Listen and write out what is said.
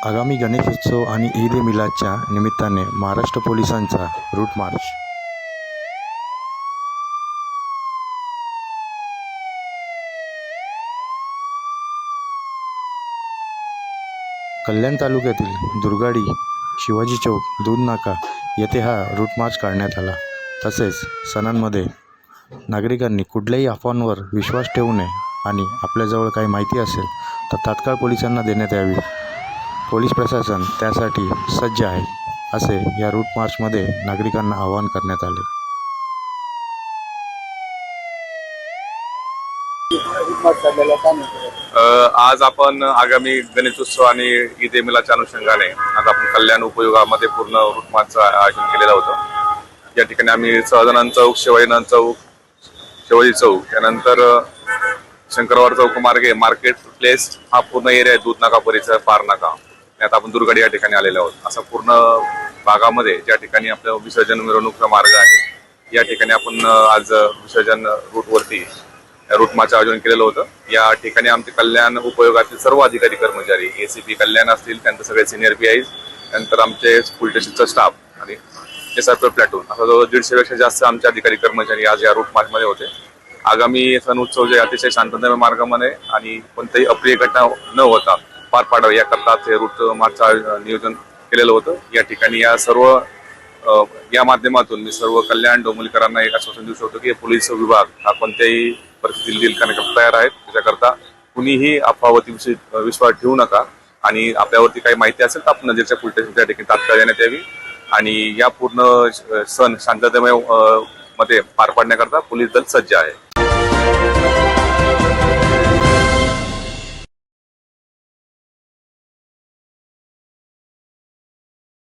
आगामी गणेशोत्सव आणि ईद ए मिलादच्या निमित्ताने महाराष्ट्र पोलिसांचा रूट मार्च. कल्याण तालुक्यातील दुर्गाडी, शिवाजी चौक, दूध नाका येथे हा रूट मार्च काढण्यात आला. तसेच सणांमध्ये नागरिकांनी कुठल्याही अफवांवर विश्वास ठेवू नये आणि आपल्याजवळ काही माहिती असेल तर तात्काळ पोलिसांना देण्यात यावी. पोलीस प्रशासन त्यासाठी सज्ज आहे, असे या रूट मार्चमध्ये नागरिकांना आवाहन करण्यात आले. आज आपण आगामी गणेशोत्सव आणि ईद ए मिलादच्या अनुषंगाने आज आपण कल्याण उपयोगामध्ये पूर्ण रूट मार्चचं आयोजन केलेलं होतं. या ठिकाणी आम्ही सहजानंद चौक, शिवाजीनंद चौक, शिवाजी चौक, त्यानंतर शंकरवार चौक मार्गे मार्केट प्लेस हा पूर्ण एरिया आहे, दूध नाका परिसर, पार नाका, आता आपण दुर्गाडी या ठिकाणी आलेलो आहोत. असा पूर्ण भागामध्ये ज्या ठिकाणी आपलं विसर्जन मिरवणूकचा मार्ग आहे, या ठिकाणी आपण आज विसर्जन रूटवरती रूट मार्च आयोजन केलेलं होतं. या ठिकाणी आमचे कल्याण उपयोगातील सर्व अधिकारी कर्मचारी, ACP कल्याण असतील, त्यांचे सगळे सिनियर PIs, त्यानंतर आमचे पोलीस स्टेशनचा स्टाफ आणि SRP प्लॅटून, असं जवळ 150पेक्षा जास्त आमचे अधिकारी कर्मचारी आज या रूट मार्चमध्ये होते. आगामी सण उत्सव जे अतिशय शांततामय मार्गामध्ये आणि कोणत्याही अप्रिय घटना न होता पार पाडावे याकरता हे रूट मार्चचं नियोजन केलेलं होतं. या ठिकाणी या माध्यमातून मी सर्व कल्याण डोंबिवलीकरांना एक आश्वासन देऊ शकतो की पोलीस विभाग हा कोणत्याही परिस्थितीत डील करण्याकरता तयार आहेत. त्याच्याकरता कुणीही अफवावरती विश्वास ठेवू नका आणि आपल्यावरती काही माहिती असेल तर आपण नजरच्या पोलीस स्टेशनच्या ठिकाणी तात्काळ देण्यात यावी आणि या पूर्ण सण शांततामय मध्ये पार पाडण्याकरता पोलीस दल सज्ज आहे.